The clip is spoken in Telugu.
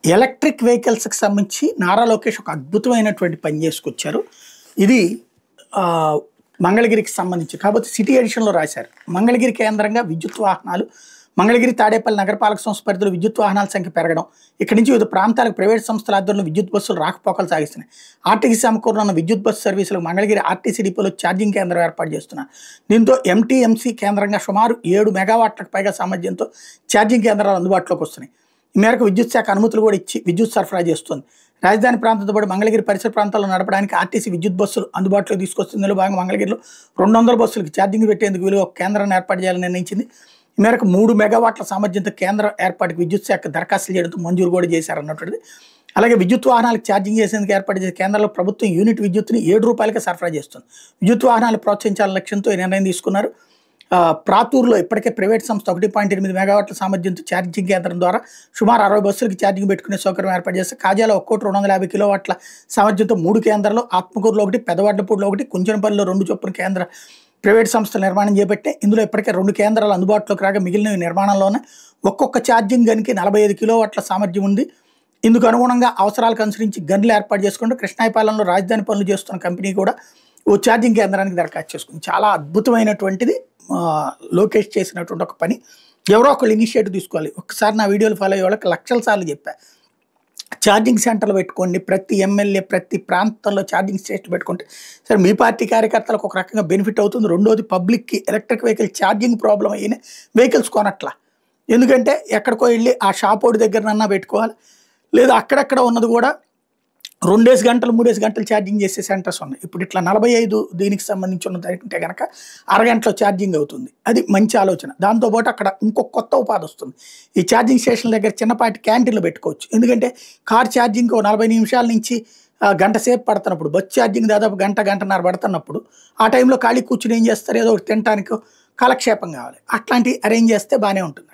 ఎలక్ట్రిక్ వెహికల్స్‌కి సంబంధించి నారా లోకేష్ ఒక అద్భుతమైనటువంటి పని చేసుకొచ్చారు. ఇది మంగళగిరికి సంబంధించి కాకపోతే సిటీ ఎడిషన్‌లో రాశారు. మంగళగిరి కేంద్రంగా విద్యుత్ వాహనాలు, మంగళగిరి తాడేపల్లి నగరపాలక సంస్థ పరిధిలో విద్యుత్ వాహనాల సంఖ్య పెరగడం, ఇక్కడి నుంచి వివిధ ప్రాంతాలకు ప్రైవేట్ సంస్థల ఆధ్వర్యంలో విద్యుత్ బస్సులు రాకపోకలు సాగిస్తున్నాయి. ఆర్టీసీ సమకూరున్న విద్యుత్ బస్సు సర్వీసులకు మంగళగిరి ఆర్టీసీ డిపోలో ఛార్జింగ్ కేంద్రం ఏర్పాటు చేస్తున్నారు. దీంతో ఎంటీఎంసీ కేంద్రంగా సుమారు 7 మెగావాట్లకు పైగా సామర్థ్యంతో ఛార్జింగ్ కేంద్రాలు అందుబాటులోకి వస్తున్నాయి. ఈ మేరకు విద్యుత్ శాఖ అనుమతులు కూడా ఇచ్చి విద్యుత్ సరఫరా చేస్తుంది. రాజధాని ప్రాంతంతో పాటు మంగళగిరి పరిసర ప్రాంతాల్లో నడపడానికి ఆర్టీసీ విద్యుత్ బస్సులు అందుబాటులోకి తీసుకొస్తుంది. ఇందులో భాగంగా మంగళగిరిలో 200 బస్సులకు ఛార్జింగ్ పెట్టేందుకు వీలుగా ఒక కేంద్రాన్ని ఏర్పాటు చేయాలని నిర్ణయించింది. ఈ మేరకు 3 మెగావాట్ల సామర్థ్యంతో కేంద్రం ఏర్పాటుకు విద్యుత్ శాఖ దరఖాస్తులు చేయడంతో మంజూరు కూడా చేశారన్నటువంటిది. అలాగే విద్యుత్ వాహనాలకు ఛార్జింగ్ చేసేందుకు ఏర్పాటు చేసే కేంద్రంలో ప్రభుత్వం యూనిట్ విద్యుత్తుని ₹7కే సరఫరా చేస్తుంది. విద్యుత్ వాహనాలు ప్రోత్సహించాలనే లక్ష్యంతో ఈ నిర్ణయం తీసుకున్నారు. ప్రాతూరులో ఇప్పటికే ప్రైవేట్ సంస్థ 1.8 మెగావాట్ల సామర్థ్యంతో ఛార్జింగ్ కేంద్రం ద్వారా సుమారు 60 బస్సులకి ఛార్జింగ్ పెట్టుకునే సౌకర్యం ఏర్పాటు చేస్తే కాజాలో 1,250 కిలోవాట్ల సామర్థ్యంతో 3 కేంద్రాలు, ఆత్మకూరులో 1, పెదవడ్లపూడిలో 1, కుంచనపల్లిలో 2 చొప్పున కేంద్ర ప్రైవేట్ సంస్థలు నిర్మాణం చేపట్టే ఇందులో ఇప్పటికే 2 కేంద్రాలు అందుబాటులోకి రాగా మిగిలినవి నిర్మాణంలోనే. ఒక్కొక్క ఛార్జింగ్ గనికి 45 కిలోవాట్ల సామర్థ్యం ఉంది. ఇందుకు అనుగుణంగా అవసరాలకు అనుసరించి గన్లు ఏర్పాటు చేసుకుంటూ కృష్ణాయపాలెంలో రాజధాని పనులు చేస్తున్న కంపెనీ కూడా ఓ ఛార్జింగ్ కేంద్రానికి దరఖాస్తు చేసుకుంది. చాలా అద్భుతమైనటువంటిది లోకేష్ చేసినటువంటి ఒక పని. ఎవరో ఒకళ్ళు ఇనిషియేటివ్ తీసుకోవాలి. ఒక్కసారి నా వీడియోలు ఫాలో అయ్యే వాళ్ళకి లక్షల సార్లు చెప్పా, ఛార్జింగ్ సెంటర్లు పెట్టుకోండి, ప్రతి ఎమ్మెల్యే ప్రతి ప్రాంతంలో ఛార్జింగ్ స్టేషన్ పెట్టుకుంటే సరే మీ పార్టీ కార్యకర్తలకు ఒక రకంగా బెనిఫిట్ అవుతుంది. రెండోది పబ్లిక్కి ఎలక్ట్రిక్ వెహికల్ ఛార్జింగ్ ప్రాబ్లం అయిన వెహికల్స్ కొనట్లా. ఎందుకంటే ఎక్కడికో వెళ్ళి ఆ షాప్ ఓడి దగ్గరనన్నా పెట్టుకోవాలి, లేదా అక్కడక్కడ ఉన్నది కూడా 2 గంటలు 3 గంటలు ఛార్జింగ్ చేసే సెంటర్స్ ఉన్నాయి. ఇప్పుడు ఇట్లా 45 దీనికి సంబంధించి ఉన్నదంటే కనుక అరగంటలో ఛార్జింగ్ అవుతుంది. అది మంచి ఆలోచన. దాంతోపాటు అక్కడ ఇంకొక కొత్త ఉపాధి వస్తుంది. ఈ ఛార్జింగ్ స్టేషన్ల దగ్గర చిన్నపాటి క్యాంటీన్లు పెట్టుకోవచ్చు. ఎందుకంటే కార్ ఛార్జింగ్ 40 నిమిషాల నుంచి గంట సేపు పడుతున్నప్పుడు, బస్ ఛార్జింగ్ దాదాపు గంటన్నర పడుతున్నప్పుడు ఆ టైంలో ఖాళీ కూర్చుని ఏం చేస్తారు, ఏదో ఒకటి తినడానికి కాలక్షేపం కావాలి. అట్లాంటివి అరేంజ్ చేస్తే బాగానే ఉంటుంది.